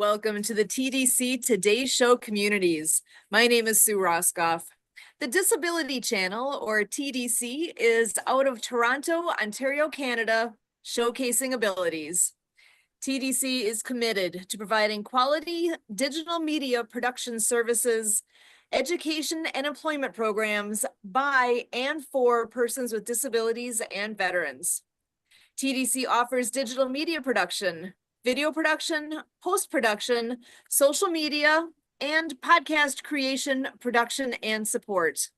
Welcome to the TDC Today Show communities. My name is Sue Roscoff. The Disability Channel, or TDC, is out of Toronto, Ontario, Canada, showcasing abilities. TDC is committed to providing quality digital media production services, education and employment programs by and for persons with disabilities and veterans. TDC offers digital media production, video production, post-production, social media, and podcast creation, production, and support.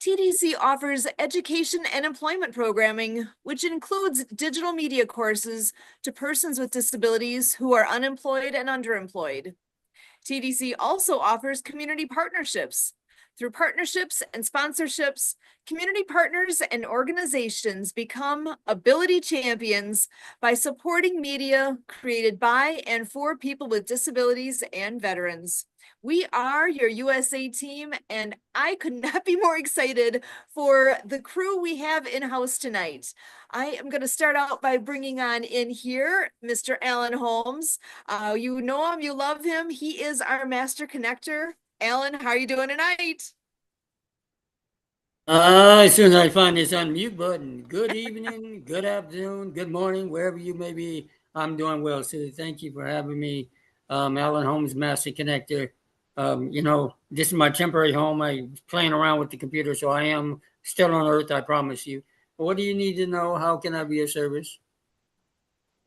TDC offers education and employment programming, which includes digital media courses to persons with disabilities who are unemployed and underemployed. TDC also offers community partnerships. Through partnerships and sponsorships, community partners and organizations become ability champions by supporting media created by and for people with disabilities and veterans. We are your USA team, and I could not be more excited for the crew we have in-house tonight. I am going to start out by bringing on in here Mr. Alan Holmes. You know him, you love him. He is our master connector. Alan, how are you doing tonight? As soon as I find this unmute button, good evening, good afternoon, good morning, wherever you may be, I'm doing well. So thank you for having me, Alan Holmes, Master Connector. This is my temporary home. I'm playing around with the computer, so I am still on Earth, I promise you. But what do you need to know? How can I be of service?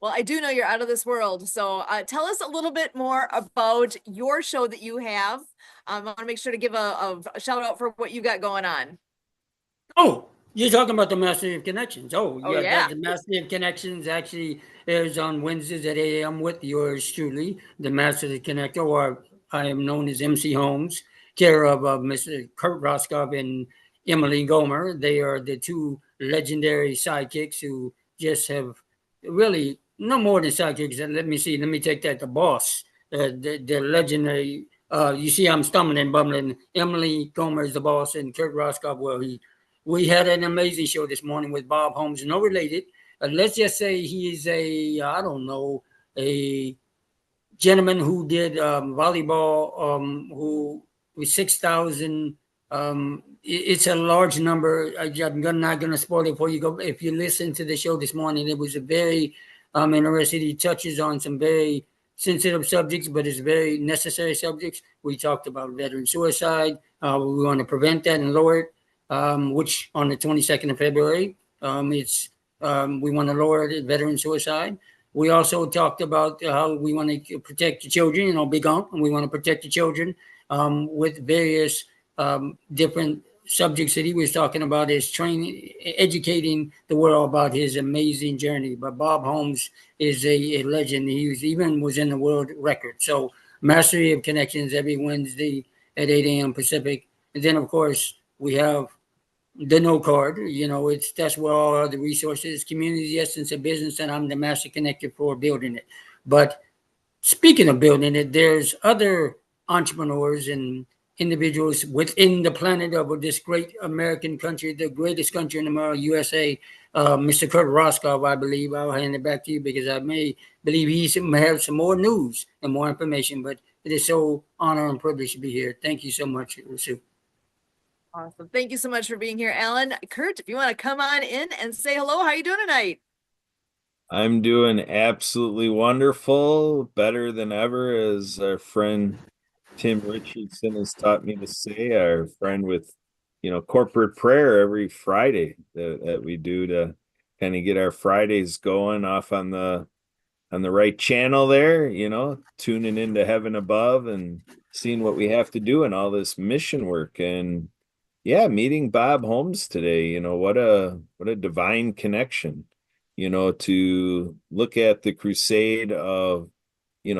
Well, I do know you're out of this world. So tell us a little bit more about your show that you have. I want to make sure to give a shout out for what you got going on. Oh, you're talking about the Mastery of Connections. Oh yeah. The Mastery of Connections actually airs on Wednesdays at 8 a.m. with yours truly, the Master Connector, or I am known as MC Holmes, care of Mr. Kurt Roscoff and Emily Gomer. They are the two legendary sidekicks who just have really no more than sidekicks. Let me take that. The boss, the legendary. You see, I'm stumbling, bumbling. Emily Gomer is the boss, and Kurt Roscoff, well, we had an amazing show this morning with Bob Holmes, no related. Let's just say he's a gentleman who did volleyball, who was 6,000. It's a large number. I'm not going to spoil it for you. If you listen to the show this morning, it was a very interesting. He touches on some very sensitive subjects, but it's very necessary subjects. We talked about veteran suicide. We want to prevent that and lower it. Which on the 22nd of February, we want to lower the veteran suicide. We also talked about how we want to protect the children, big ump, and we want to protect the children with various different subjects that he was talking about, is training, educating the world about his amazing journey. But Bob Holmes is a legend. He was in the world record. So Mastery of Connections every Wednesday at 8 a.m. Pacific. And then, of course, we have the no card. That's where all other resources, community essence of business, and I'm the master connector for building it. But speaking of building it, there's other entrepreneurs and individuals within the planet of this great American country, the greatest country in the world, USA. Mr. Kurt Roscoff, I believe. I'll hand it back to you because I may believe he may have some more news and more information. But it is so honor and privilege to be here. Thank you so much, Sue. Awesome. Thank you so much for being here, Alan. Kurt, if you want to come on in and say hello, how are you doing tonight? I'm doing absolutely wonderful, better than ever, as our friend Tim Richardson has taught me to say, our friend with, corporate prayer every Friday that we do to kind of get our Fridays going off on the right channel there, tuning into heaven above and seeing what we have to do in all this mission work. And yeah, meeting Bob Holmes today, what a divine connection, to look at the crusade of,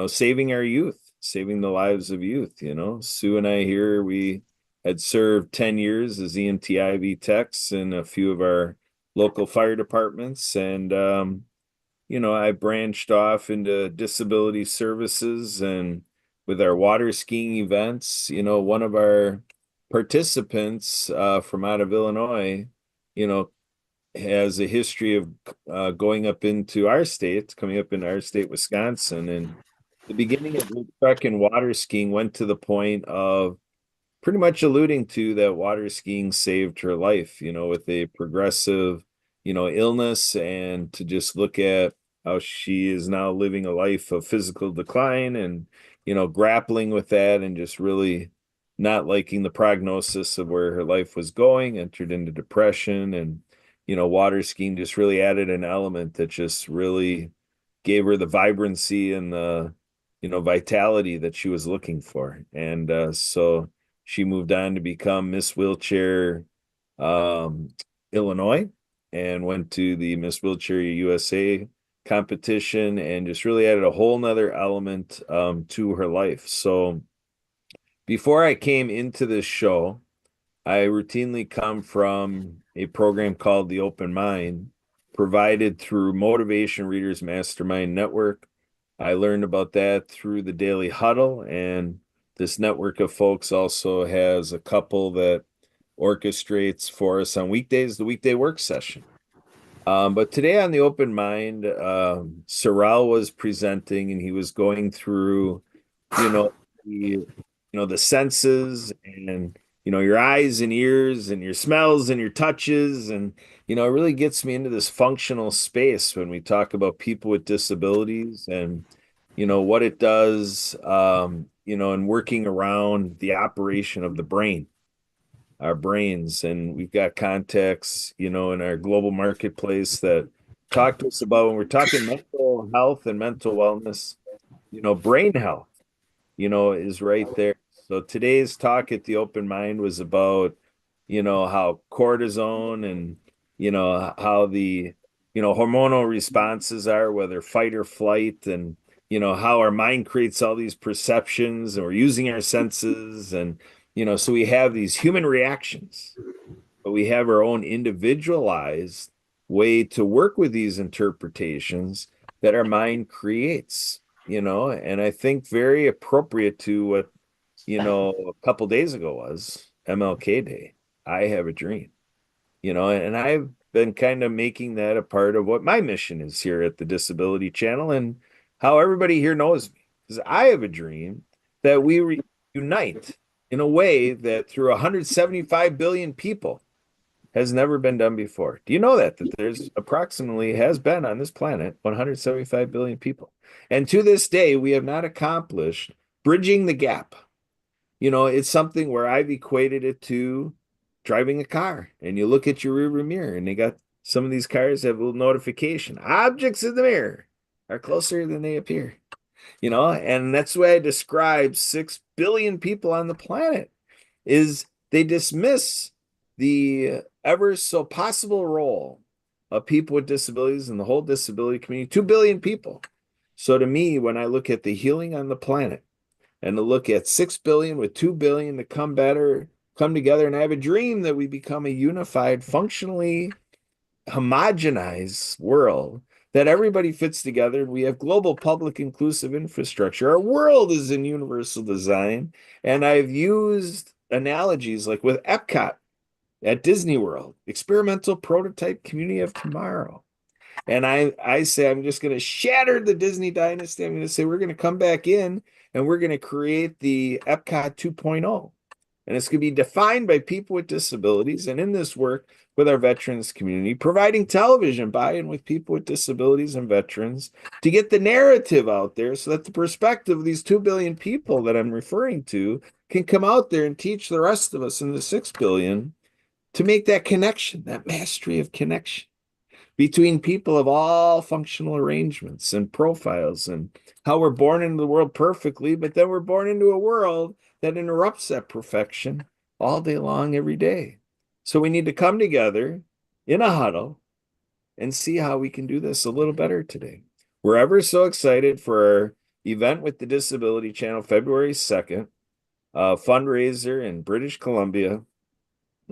saving our youth, saving the lives of youth. Sue and I here, we had served 10 years as EMT IV techs in a few of our local fire departments. And, I branched off into disability services, and with our water skiing events, one of our participants from out of Illinois, has a history of coming up into our state, Wisconsin, and the beginning of her trek and water skiing went to the point of pretty much alluding to that water skiing saved her life, with a progressive, illness, and to just look at how she is now living a life of physical decline and, grappling with that and just really not liking the prognosis of where her life was going, entered into depression, and, water skiing just really added an element that just really gave her the vibrancy and the, vitality that she was looking for. And so she moved on to become Miss Wheelchair Illinois and went to the Miss Wheelchair USA competition and just really added a whole nother element to her life. So before I came into this show, I routinely come from a program called The Open Mind, provided through Motivation Readers Mastermind Network. I learned about that through the Daily Huddle, and this network of folks also has a couple that orchestrates for us on weekdays, the weekday work session. But today on the Open Mind, Sorrel was presenting, and he was going through, the senses and, your eyes and ears and your smells and your touches. And, it really gets me into this functional space when we talk about people with disabilities and, what it does, and working around the operation of the brain, our brains. And we've got contexts, in our global marketplace that talk to us about when we're talking mental health and mental wellness, brain health, is right there. So today's talk at the Open Mind was about, how cortisone and, how the, hormonal responses are, whether fight or flight, and, how our mind creates all these perceptions and we're using our senses. And, so we have these human reactions, but we have our own individualized way to work with these interpretations that our mind creates, and I think very appropriate to what, a couple days ago was MLK Day. I have a dream, and I've been kind of making that a part of what my mission is here at the Disability Channel and how everybody here knows me. Because I have a dream that we reunite in a way that through 175 billion people has never been done before. Do you know that there's approximately has been on this planet 175 billion people? And to this day, we have not accomplished bridging the gap. It's something where I've equated it to driving a car, and you look at your rearview mirror, and they got some of these cars have a little notification. Objects in the mirror are closer than they appear. And that's the way I describe 6 billion people on the planet is they dismiss the ever so possible role of people with disabilities and the whole disability community, 2 billion people. So to me, when I look at the healing on the planet and to look at 6 billion with 2 billion to come together, and I have a dream that we become a unified, functionally homogenized world that everybody fits together, and we have global public inclusive infrastructure. Our world is in universal design. And I've used analogies like with Epcot at Disney World, experimental prototype community of tomorrow. And I say, I'm just going to shatter the Disney dynasty. I'm going to say, we're going to come back in and we're going to create the Epcot 2.0. And it's going to be defined by people with disabilities. And in this work with our veterans community, providing television buy-in with people with disabilities and veterans to get the narrative out there so that the perspective of these 2 billion people that I'm referring to can come out there and teach the rest of us in the 6 billion to make that connection, that mastery of connection between people of all functional arrangements and profiles, and how we're born into the world perfectly, but then we're born into a world that interrupts that perfection all day long, every day. So we need to come together in a huddle and see how we can do this a little better today. We're ever so excited for our event with the Disability Channel, February 2nd, fundraiser in British Columbia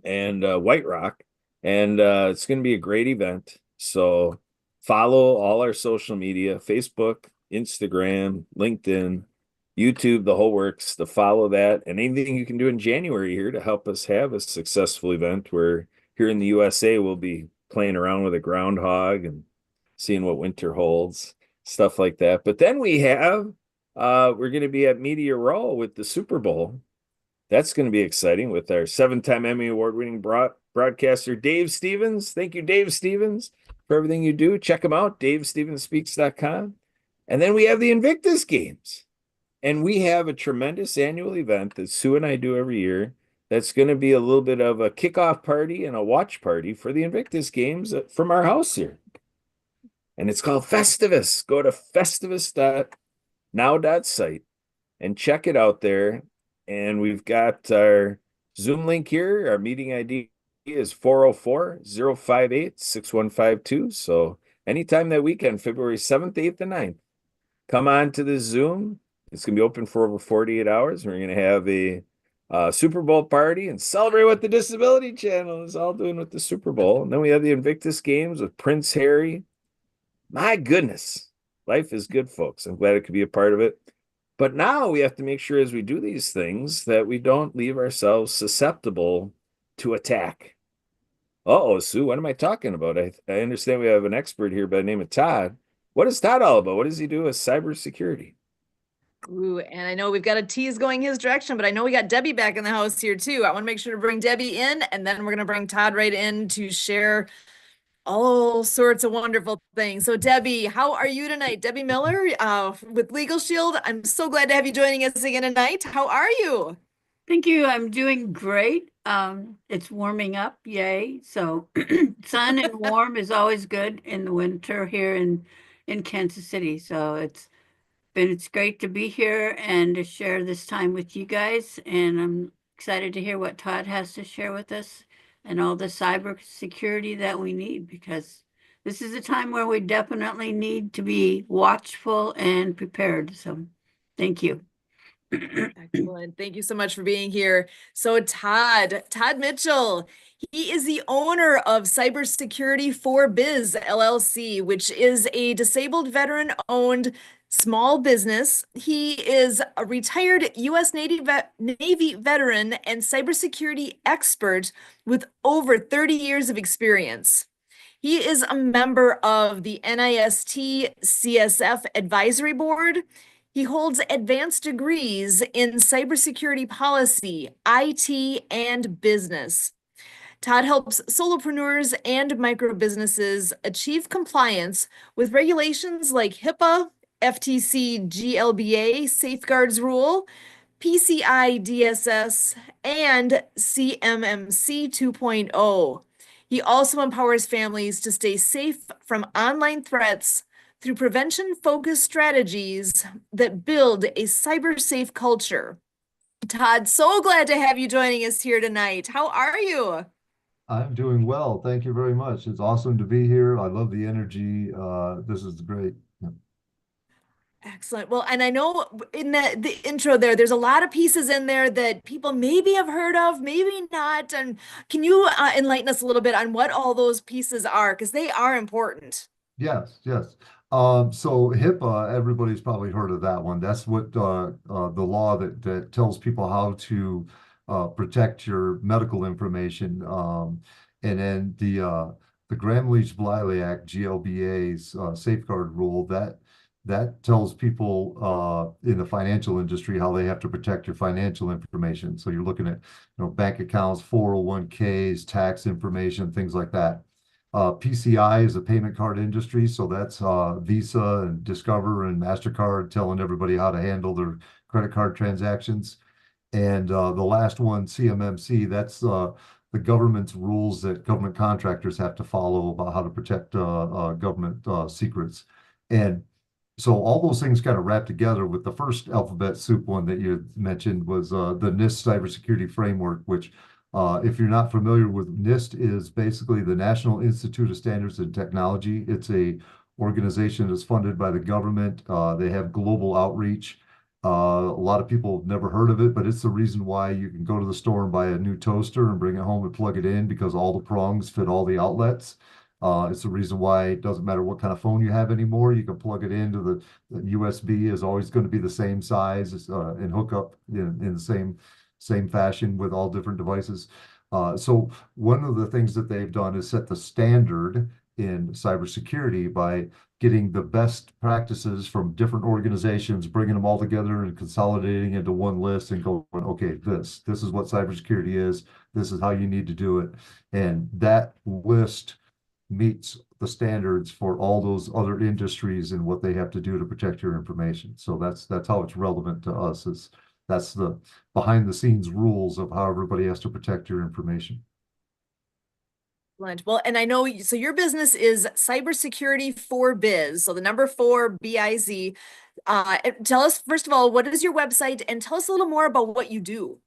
and White Rock. And it's going to be a great event. So follow all our social media, Facebook, Instagram, LinkedIn, YouTube, the whole works, to follow that. And anything you can do in January here to help us have a successful event where here in the USA, we'll be playing around with a groundhog and seeing what winter holds, stuff like that. But then we have we're going to be at Media Row with the Super Bowl. That's going to be exciting with our 7-time Emmy award-winning broadcaster, Dave Stevens. Thank you, Dave Stevens, for everything you do. Check him out, davestevenspeaks.com. And then we have the Invictus Games. And we have a tremendous annual event that Sue and I do every year. That's going to be a little bit of a kickoff party and a watch party for the Invictus Games from our house here. And it's called Festivus. Go to festivus.now.site and check it out there. And we've got our Zoom link here. Our meeting ID is 404-058-6152. So anytime that weekend, February 7th, 8th, and 9th, come on to the Zoom. It's going to be open for over 48 hours. We're going to have a Super Bowl party and celebrate what the Disability Channel is all doing with the Super Bowl. And then we have the Invictus Games with Prince Harry. My goodness, life is good, folks. I'm glad it could be a part of it. But now we have to make sure as we do these things that we don't leave ourselves susceptible to attack. Uh-oh, Sue, what am I talking about? I understand we have an expert here by the name of Todd. What is Todd all about? What does he do with cybersecurity? Ooh, and I know we've got a tease going his direction, but I know we got Deby back in the house here too. I want to make sure to bring Deby in, and then we're going to bring Todd right in to share all sorts of wonderful things. So Deby, how are you tonight? Deby Miller with Legal Shield. I'm so glad to have you joining us again tonight. How are you? Thank you. I'm doing great. It's warming up, yay. So sun and warm is always good in the winter here in Kansas City. So it's great to be here and to share this time with you guys. And I'm excited to hear what Todd has to share with us and all the cybersecurity that we need, because this is a time where we definitely need to be watchful and prepared. So thank you. Excellent. Thank you so much for being here. So Todd Mitchell, he is the owner of Cybersecurity4biz LLC, which is a disabled veteran-owned small business. He is a retired U.S. Navy veteran and cybersecurity expert with over 30 years of experience. He is a member of the NIST CSF Advisory Board. He holds advanced degrees in cybersecurity policy, IT, and business. Todd helps solopreneurs and micro businesses achieve compliance with regulations like HIPAA, FTC GLBA Safeguards Rule, PCI-DSS, and CMMC 2.0. He also empowers families to stay safe from online threats through prevention-focused strategies that build a cyber-safe culture. Todd, so glad to have you joining us here tonight. How are you? I'm doing well. Thank you very much. It's awesome to be here. I love the energy. This is great. Excellent. Well, and I know in the intro there's a lot of pieces in there that people maybe have heard of, maybe not. And can you enlighten us a little bit on what all those pieces are? Because they are important. Yes, yes. So HIPAA, everybody's probably heard of that one. That's what the law that tells people how to protect your medical information. And then the Gramm-Leach-Bliley Act, GLBA's safeguard rule, that tells people in the financial industry how they have to protect your financial information. So you're looking at, bank accounts, 401ks, tax information, things like that. PCI is a payment card industry, so that's Visa and Discover and MasterCard telling everybody how to handle their credit card transactions. And the last one, CMMC, that's the government's rules that government contractors have to follow about how to protect government secrets. And so all those things kind of wrap together with the first alphabet soup one that you mentioned was the NIST Cybersecurity Framework, which if you're not familiar with NIST, is basically the National Institute of Standards and Technology. It's a organization that's funded by the government. They have global outreach. A lot of people have never heard of it, but it's the reason why you can go to the store and buy a new toaster and bring it home and plug it in, because all the prongs fit all the outlets. It's the reason why it doesn't matter what kind of phone you have anymore. You can plug it into the USB is always going to be the same size and hook up in the same fashion with all different devices. So one of the things that they've done is set the standard in cybersecurity by getting the best practices from different organizations, bringing them all together and consolidating into one list and going, okay, this is what cybersecurity is. This is how you need to do it. And that list meets the standards for all those other industries and what they have to do to protect your information. So that's how it's relevant to us. That's the behind the scenes rules of how everybody has to protect your information. Excellent. Well, and I know, so your business is Cybersecurity4biz, so the number 4BIZ. Tell us, first of all, what is your website, and tell us a little more about what you do.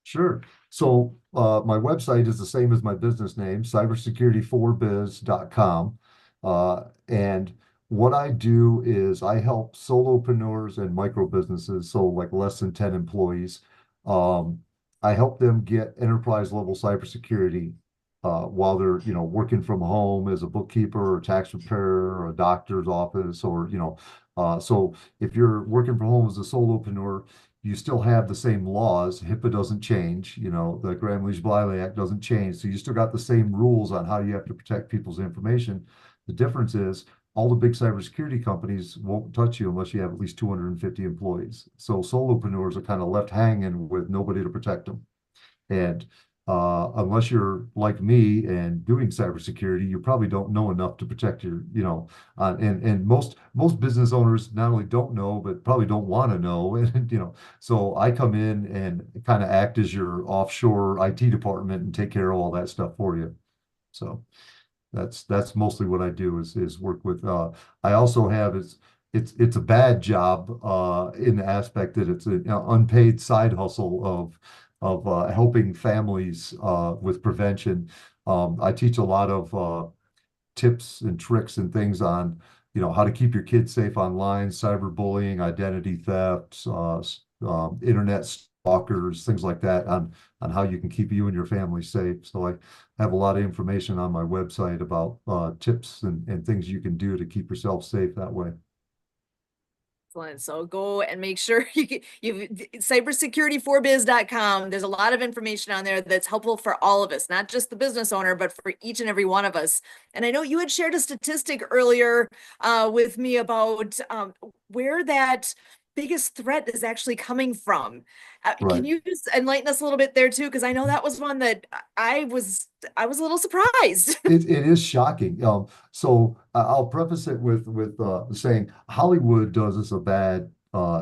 Sure. So my website is the same as my business name, cybersecurity4biz.com. And what I do is I help solopreneurs and micro businesses, so like less than 10 employees. I help them get enterprise level cybersecurity while they're, working from home as a bookkeeper or tax preparer or a doctor's office, or, so if you're working from home as a solopreneur, you still have the same laws. HIPAA doesn't change, the Gramm-Leach-Bliley Act doesn't change. So you still got the same rules on how you have to protect people's information. The difference is all the big cybersecurity companies won't touch you unless you have at least 250 employees. So solopreneurs are kind of left hanging with nobody to protect them. And unless you're like me and doing cybersecurity, you probably don't know enough to protect your, and most business owners not only don't know, but probably don't want to know. And, so I come in and kind of act as your offshore IT department and take care of all that stuff for you. So that's mostly what I do is work with, I also have, it's a bad job in the aspect that it's an unpaid side hustle of helping families with prevention. I teach a lot of tips and tricks and things on, how to keep your kids safe online, cyberbullying, identity thefts, internet stalkers, things like that, on how you can keep you and your family safe. So I have a lot of information on my website about tips and things you can do to keep yourself safe that way. Excellent. So go and make sure you cybersecurity4biz.com. There's a lot of information on there that's helpful for all of us, not just the business owner, but for each and every one of us. And I know you had shared a statistic earlier with me about where that biggest threat is actually coming from. Right. Can you just enlighten us a little bit there too? Because I know that was one that I was a little surprised. It is shocking. So I'll preface it with saying Hollywood does us a bad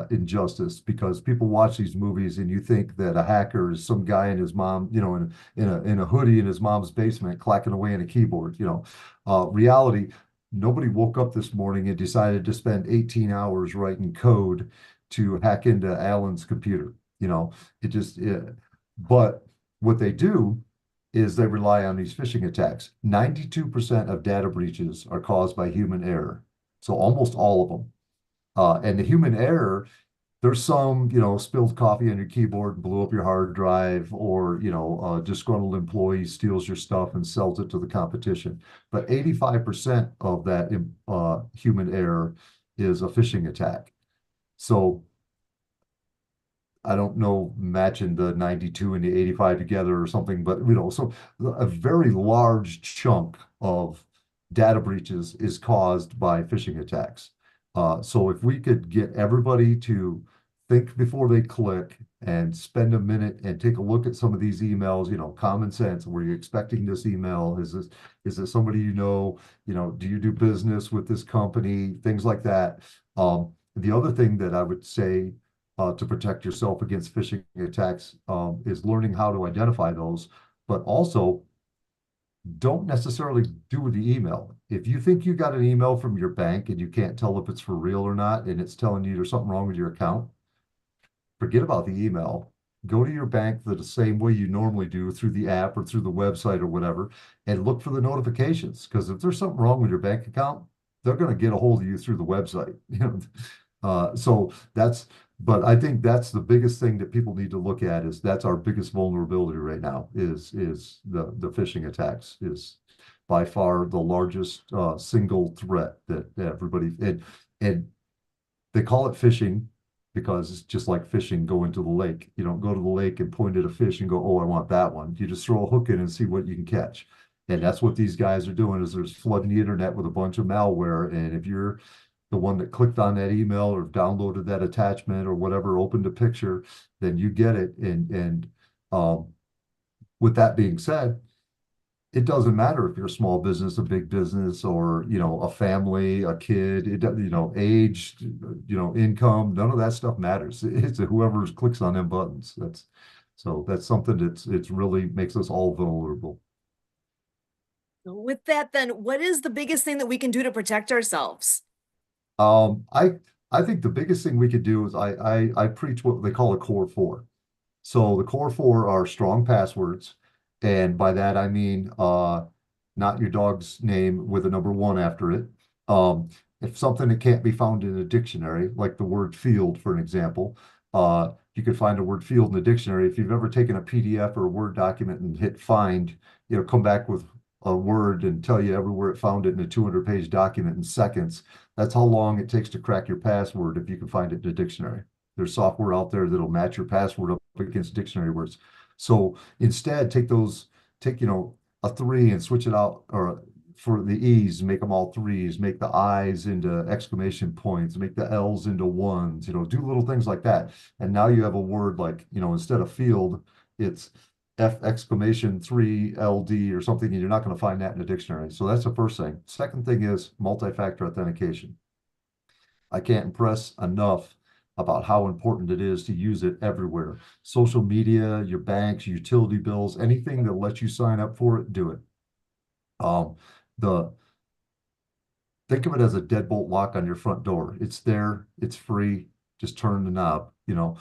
injustice, because people watch these movies and you think that a hacker is some guy in his mom, in a hoodie in his mom's basement clacking away in a keyboard. Reality, nobody woke up this morning and decided to spend 18 hours writing code to hack into Alan's computer. But what they do is they rely on these phishing attacks. 92% of data breaches are caused by human error. So almost all of them. And the human error, there's some, spilled coffee on your keyboard and blew up your hard drive, or, a disgruntled employee steals your stuff and sells it to the competition. But 85% of that human error is a phishing attack. So I don't know, matching the 92 and the 85 together or something, but so a very large chunk of data breaches is caused by phishing attacks. So if we could get everybody to think before they click and spend a minute and take a look at some of these emails, common sense. Were you expecting this email? Is this somebody do you do business with this company? Things like that. The other thing that I would say to protect yourself against phishing attacks is learning how to identify those, but also don't necessarily do the email. If you think you got an email from your bank and you can't tell if it's for real or not, and it's telling you there's something wrong with your account, forget about the email. Go to your bank the same way you normally do, through the app or through the website or whatever, and look for the notifications. Because if there's something wrong with your bank account, they're going to get a hold of you through the website. But I think that's the biggest thing that people need to look at, is that's our biggest vulnerability right now, is the phishing attacks is by far the largest single threat that everybody, and they call it phishing because it's just like fishing, go into the lake. You don't go to the lake and point at a fish and go, oh, I want that one. You just throw a hook in and see what you can catch. And that's what these guys are doing, is they're flooding the internet with a bunch of malware. And if you're the one that clicked on that email or downloaded that attachment or whatever, opened a picture, then you get it. And with that being said, it doesn't matter if you're a small business, a big business, or, you know, a family, a kid, it doesn't, you know, age, you know, income, none of that stuff matters. It's whoever clicks on them buttons. That's something it's really makes us all vulnerable. With that, then, what is the biggest thing that we can do to protect ourselves? I think the biggest thing we could do is I preach what they call a core four. So the core four are strong passwords. And by that, I mean, not your dog's name with a number one after it. If something that can't be found in a dictionary, like the word field, for an example, you could find a word field in the dictionary. If you've ever taken a PDF or a Word document and hit find, you know, come back with a word and tell you everywhere it found it in a 200-page document in seconds. That's how long it takes to crack your password if you can find it in a dictionary. There's software out there that'll match your password up against dictionary words. So instead, take, you know, a 3 and switch it out, or for the E's, make them all 3s, make the I's into exclamation points, make the L's into 1s, you know, do little things like that. And now you have a word like, you know, instead of field, it's F exclamation 3 LD or something, and you're not going to find that in a dictionary. So that's the first thing. Second thing is multi-factor authentication. I can't impress enough about how important it is to use it everywhere. Social media, your banks, utility bills, anything that lets you sign up for it, do it. Think of it as a deadbolt lock on your front door. It's there, it's free, just turn the knob, you know.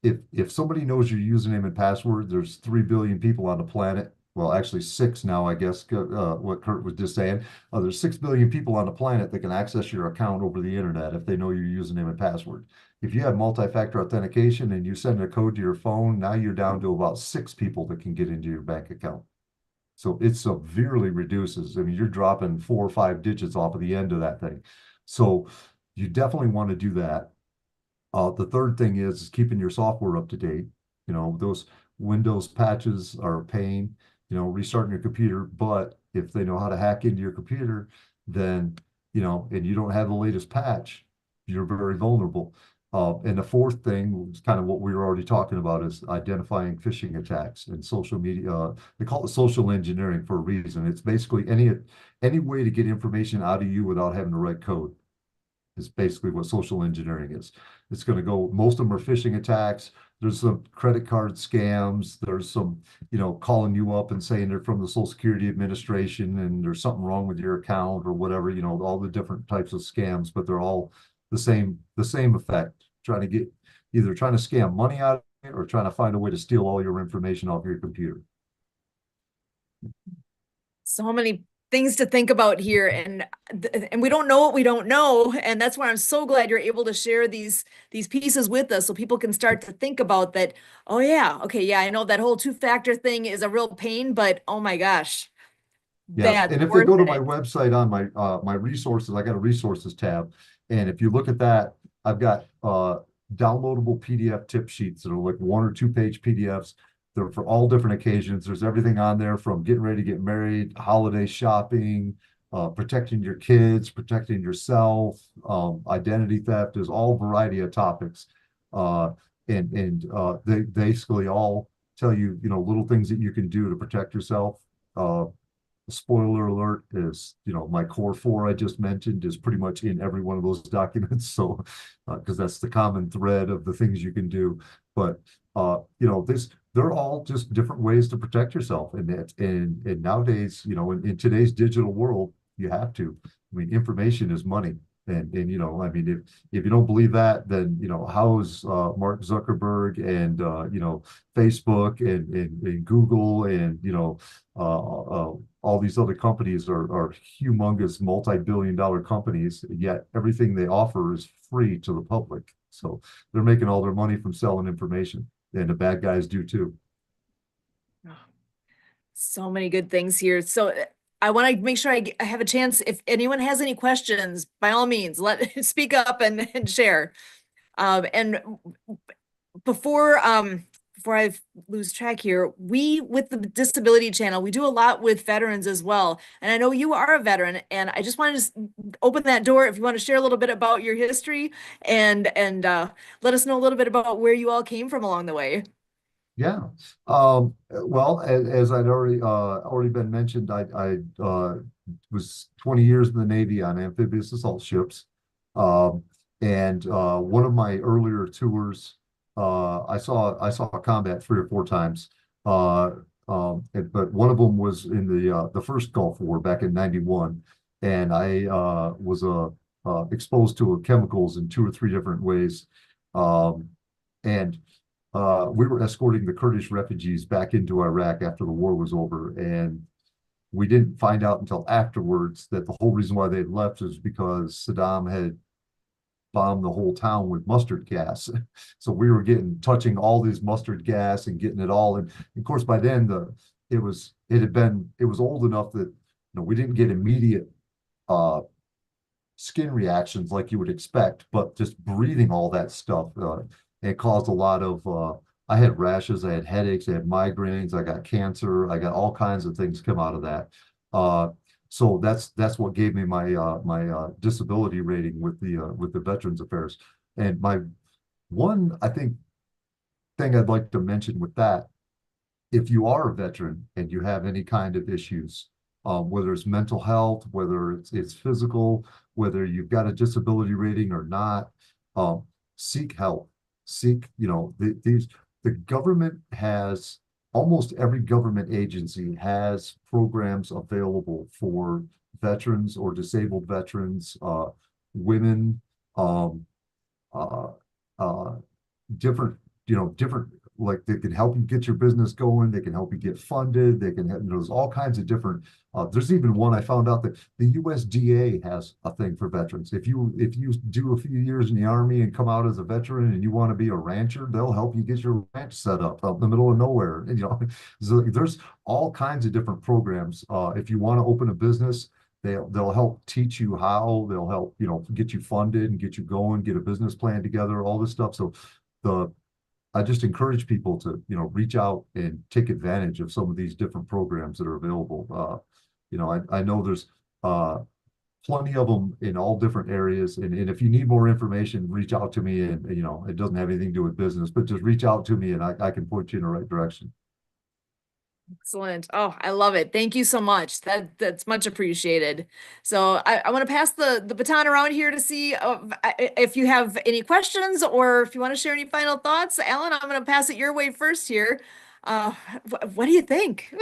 If somebody knows your username and password, there's 3 billion people on the planet. Well, actually 6 now, I guess, what Kurt was just saying. There's 6 billion people on the planet that can access your account over the internet if they know your username and password. If you have multi-factor authentication and you send a code to your phone, now you're down to about 6 people that can get into your bank account. So it severely reduces. I mean, you're dropping 4 or 5 digits off of the end of that thing. So you definitely want to do that. The third thing is keeping your software up to date. You know, those Windows patches are a pain, you know, restarting your computer. But if they know how to hack into your computer, then, you know, and you don't have the latest patch, you're very vulnerable. And the fourth thing is kind of what we were already talking about, is identifying phishing attacks and social media. They call it social engineering for a reason. It's basically any way to get information out of you without having to write code. Is basically what social engineering is. It's going to go, most of them are phishing attacks. There's some credit card scams. There's some, you know, calling you up and saying they're from the Social Security Administration and there's something wrong with your account or whatever, you know, all the different types of scams, but they're all the same effect, trying to scam money out of it or trying to find a way to steal all your information off your computer. So many things to think about here, and we don't know what we don't know, and that's why I'm so glad you're able to share these pieces with us so people can start to think about that. Oh yeah, okay, yeah, I know that whole 2-factor thing is a real pain, but oh my gosh, Yes, that's and if they go to my worth it. website on my resources, I got a resources tab, and if you look at that, I've got downloadable PDF tip sheets that are like 1 or 2 page PDFs. They're for all different occasions. There's everything on there from getting ready to get married, holiday shopping, protecting your kids, protecting yourself, identity theft. There's all variety of topics, they basically all tell you, you know, little things that you can do to protect yourself. Spoiler alert is, you know, my core 4 I just mentioned is pretty much in every one of those documents. So, because that's the common thread of the things you can do. But, you know, they're all just different ways to protect yourself. And nowadays, you know, in today's digital world, you have to. I mean, information is money. And you know, I mean, if you don't believe that, then, you know, how is Mark Zuckerberg and you know, Facebook and Google and, you know, all these other companies are humongous multi-billion-dollar companies, yet everything they offer is free to the public. So they're making all their money from selling information, and the bad guys do too. So many good things here. So I want to make sure I have a chance. If anyone has any questions, by all means, speak up and share. And before before I lose track here, we, with the Disability Channel, we do a lot with veterans as well. And I know you are a veteran, and I just wanted to open that door if you want to share a little bit about your history and let us know a little bit about where you all came from along the way. Yeah. Well, as I'd already been mentioned, I was 20 years in the Navy on amphibious assault ships. And one of my earlier tours, I saw combat 3 or 4 times. But one of them was in the first Gulf War back in '91, and I was exposed to chemicals in 2 or 3 different ways. And we were escorting the Kurdish refugees back into Iraq after the war was over, and we didn't find out until afterwards that the whole reason why they'd left is because Saddam had bombed the whole town with mustard gas. So we were touching all this mustard gas and getting it all. And of course, by then it was old enough that we didn't get immediate skin reactions like you would expect, but just breathing all that stuff, it caused a lot of I had rashes, I had headaches, I had migraines, I got cancer, I got all kinds of things come out of that. So that's what gave me my disability rating with the Veterans Affairs. And my one, I think, thing I'd like to mention with that, if you are a veteran and you have any kind of issues, whether it's mental health, whether it's physical, whether you've got a disability rating or not, seek help. The government has, almost every government agency has programs available for veterans or disabled veterans, women, different, like they can help you get your business going, they can help you get funded, they can have, there's all kinds of different, there's even one I found out that the USDA has a thing for veterans. If you do a few years in the Army and come out as a veteran and you want to be a rancher, they'll help you get your ranch set up in the middle of nowhere. So there's all kinds of different programs. If you want to open a business, they'll help teach you how, they'll help, get you funded and get you going, get a business plan together, all this stuff. So I just encourage people to, reach out and take advantage of some of these different programs that are available. I know there's plenty of them in all different areas. And if you need more information, reach out to me. And, it doesn't have anything to do with business, but just reach out to me and I can point you in the right direction. Excellent. Oh, I love it. Thank you so much. That's much appreciated. So I want to pass the baton around here to see if you have any questions or if you want to share any final thoughts. Alan, I'm going to pass it your way first here. What do you think?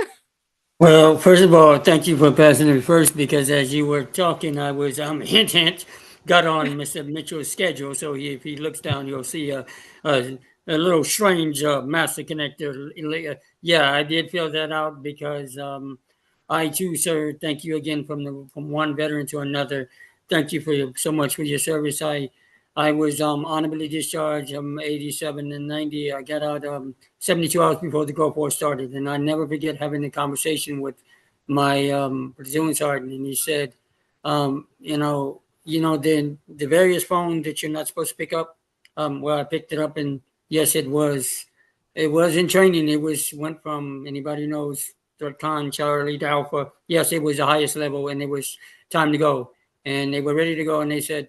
Well, first of all, thank you for passing it first, because as you were talking, I was hint, got on Mr. Mitchell's schedule. So if he looks down, you'll see a little strange master connector. Yeah, I did fill that out because I too, sir, thank you again from one veteran to another. Thank you so much for your service. I was honorably discharged 87 and 90. I got out 72 hours before the Gulf War started, and I never forget having a conversation with my platoon sergeant, and he said, the various phones that you're not supposed to pick up. Well, I picked it up, and yes, it was in training. Went from, anybody knows, Con, Charlie, to Alpha. Yes, it was the highest level, and it was time to go, and they were ready to go, and they said,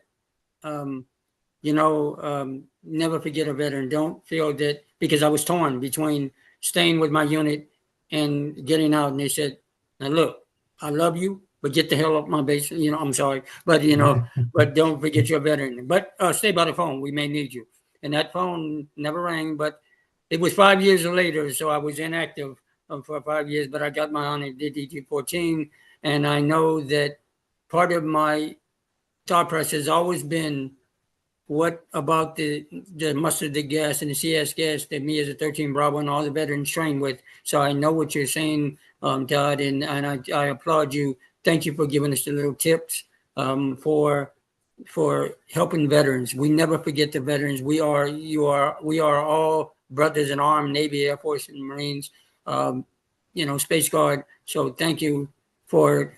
never forget a veteran. Don't feel that, because I was torn between staying with my unit and getting out. And they said, now look, I love you, but get the hell off my base. I'm sorry, but but don't forget you're a veteran. But stay by the phone. We may need you. And that phone never rang, but it was 5 years later. So I was inactive for 5 years, but I got my honor DD 14. And I know that part of my thought process has always been, what about the mustard gas and the CS gas that me as a 13 Bravo and all the veterans train with? So I know what you're saying, Todd, and I applaud you. Thank you for giving us the little tips for helping veterans. We never forget the veterans. We are all brothers in arms, Navy, Air Force, and Marines, Space Guard. So thank you for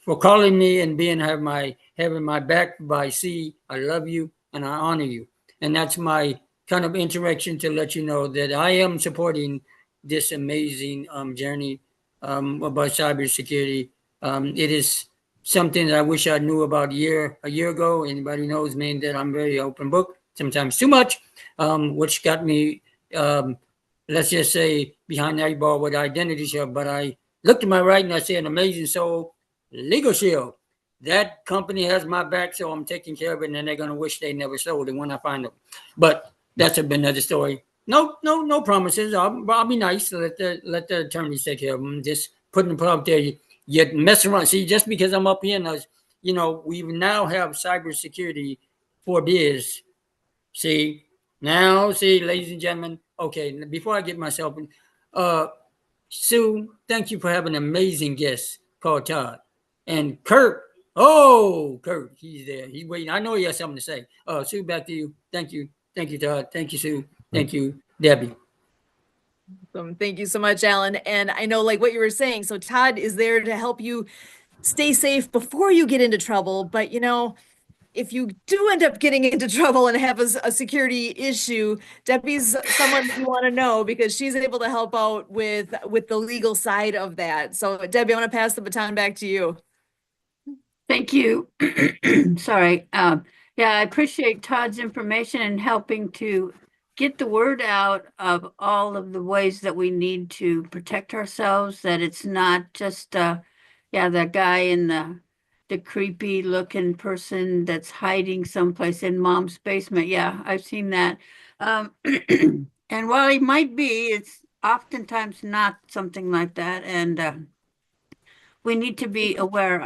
calling me and having my back by sea. I love you. And I honor you. And that's my kind of interaction to let you know that I am supporting this amazing journey about cybersecurity. It is something that I wish I knew about a year ago. Anybody knows me that I'm very open book, sometimes too much, which got me, let's just say, behind the eight ball with Identity Shield. But I looked to my right and I see an amazing soul, Legal Shield. That company has my back, so I'm taking care of it, and then they're going to wish they never sold it when I find them. But that's another story. No promises. I'll be nice to let the attorneys take care of them. Just putting them out there. You mess around. See, just because I'm up here, and we now have Cybersecurity4biz. See, ladies and gentlemen. Okay, before I get myself in, Sue, thank you for having an amazing guest called Todd. And Kurt, Kurt, he's there. He's waiting. I know he has something to say. Sue, back to you. Thank you. Thank you, Todd. Thank you, Sue. Thank you, Debbie. Thank you so much, Alan. And I know, like what you were saying, so Todd is there to help you stay safe before you get into trouble. But, if you do end up getting into trouble and have a security issue, Debbie's someone you want to know because she's able to help out with the legal side of that. So, Debbie, I want to pass the baton back to you. Thank you. Sorry. Yeah, I appreciate Todd's information and helping to get the word out of all of the ways that we need to protect ourselves, that it's not just, that guy in the creepy looking person that's hiding someplace in mom's basement. Yeah, I've seen that. And while he might be, it's oftentimes not something like that. And we need to be aware.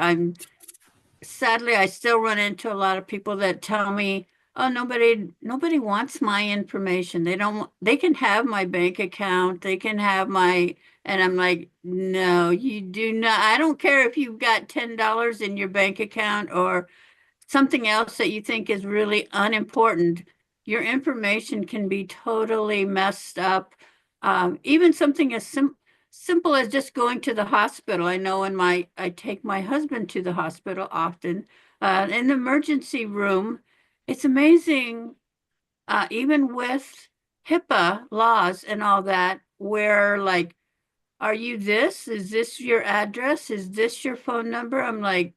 Sadly, I still run into a lot of people that tell me, oh, nobody wants my information. They can have my bank account. They can have and I'm like, no, you do not. I don't care if you've got $10 in your bank account or something else that you think is really unimportant. Your information can be totally messed up. Even something as simple as just going to the hospital. I know I take my husband to the hospital often. In the emergency room, it's amazing, even with HIPAA laws and all that, where like, are you this? Is this your address? Is this your phone number? I'm like,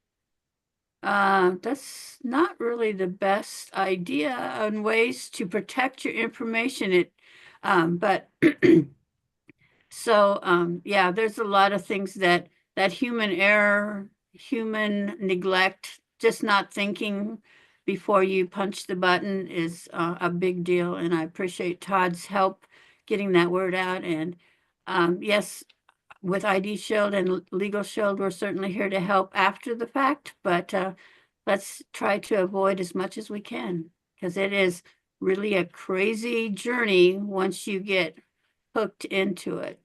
that's not really the best idea on ways to protect your information. But so, yeah, there's a lot of things that human error, human neglect, just not thinking before you punch the button is a big deal. And I appreciate Todd's help getting that word out. And yes, with ID Shield and Legal Shield, we're certainly here to help after the fact, but let's try to avoid as much as we can, because it is really a crazy journey once you get hooked into it,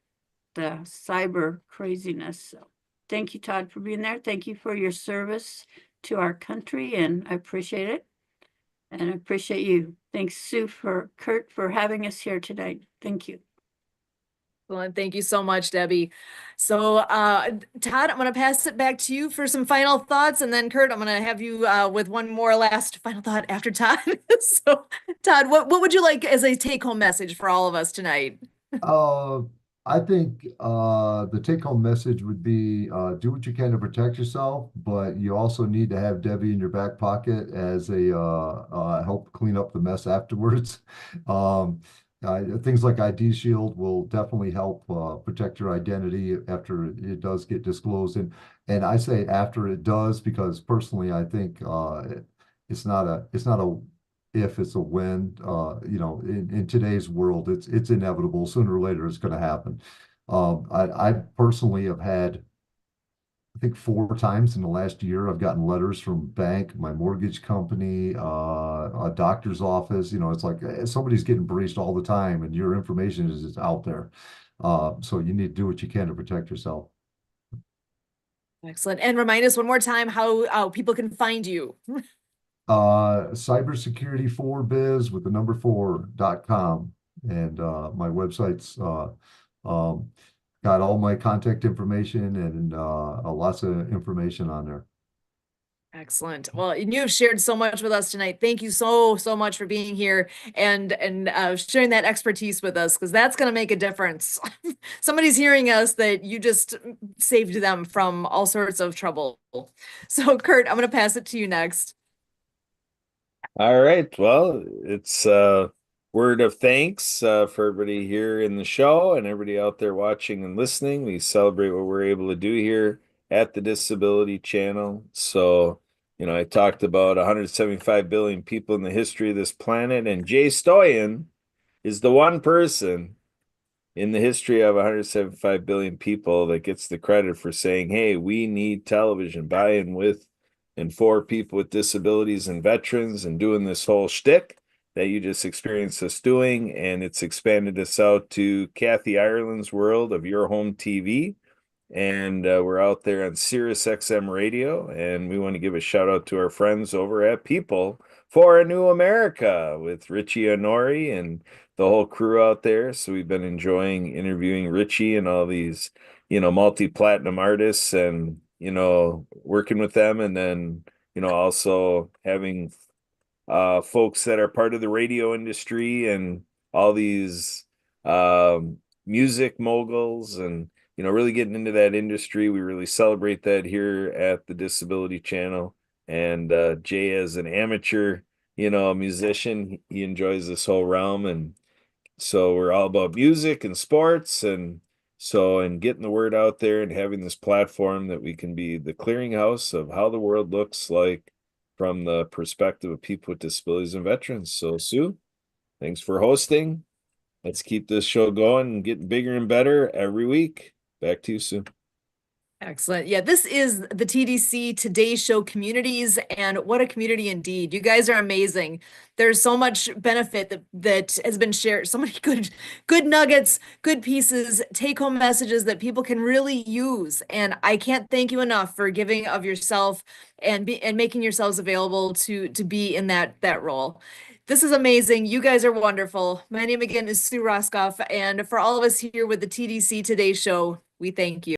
the cyber craziness. So thank you, Todd, for being there. Thank you for your service to our country, and I appreciate it. And I appreciate you. Thanks, Sue, Kurt, for having us here tonight. Thank you. Well, thank you so much, Debbie. So, Todd, I'm going to pass it back to you for some final thoughts. And then, Kurt, I'm going to have you with one more last final thought after Todd. So, Todd, what would you like as a take-home message for all of us tonight? I think the take-home message would be do what you can to protect yourself, but you also need to have Debbie in your back pocket as a help clean up the mess afterwards. Things like ID Shield will definitely help protect your identity after it does get disclosed. And I say after it does, because personally, I think it's not a if, it's a when. In today's world, it's inevitable. Sooner or later, it's going to happen. I personally have had, I think 4 times in the last year, I've gotten letters from bank, my mortgage company, a doctor's office. It's like somebody's getting breached all the time, and your information is just out there. So you need to do what you can to protect yourself. Excellent. And remind us one more time how people can find you. Cybersecurity4biz with the number 4.com, and my website's got all my contact information and lots of information on there. Excellent. Well, and you have shared so much with us tonight. Thank you so much for being here and sharing that expertise with us, because that's going to make a difference. Somebody's hearing us that you just saved them from all sorts of trouble. So, Kurt, I'm going to pass it to you next. All right. Well, it's word of thanks for everybody here in the show and everybody out there watching and listening. We celebrate what we're able to do here at the Disability Channel. So, I talked about 175 billion people in the history of this planet, and Jay Stoyan is the one person in the history of 175 billion people that gets the credit for saying, hey, we need television by and with and for people with disabilities and veterans, and doing this whole shtick that you just experienced us doing. And it's expanded us out to Kathy Ireland's world of your home TV. And we're out there on Sirius XM radio, and we want to give a shout out to our friends over at People for a New America with Richie Honori and the whole crew out there. So we've been enjoying interviewing Richie and all these, multi-platinum artists, and, working with them. And then, also having folks that are part of the radio industry and all these music moguls, and really getting into that industry. We really celebrate that here at the Disability Channel. And Jay, as an amateur, musician, he enjoys this whole realm. And so we're all about music and sports, and getting the word out there and having this platform that we can be the clearinghouse of how the world looks like from the perspective of people with disabilities and veterans. So, Sue, thanks for hosting. Let's keep this show going and getting bigger and better every week. Back to you, Sue. Excellent. Yeah, this is the TDC Today Show Communities, and what a community indeed. You guys are amazing. There's so much benefit that has been shared, so many good nuggets, good pieces, take-home messages that people can really use. And I can't thank you enough for giving of yourself and making yourselves available to be in that role. This is amazing. You guys are wonderful. My name again is Sue Roskoff, and for all of us here with the TDC Today Show, we thank you.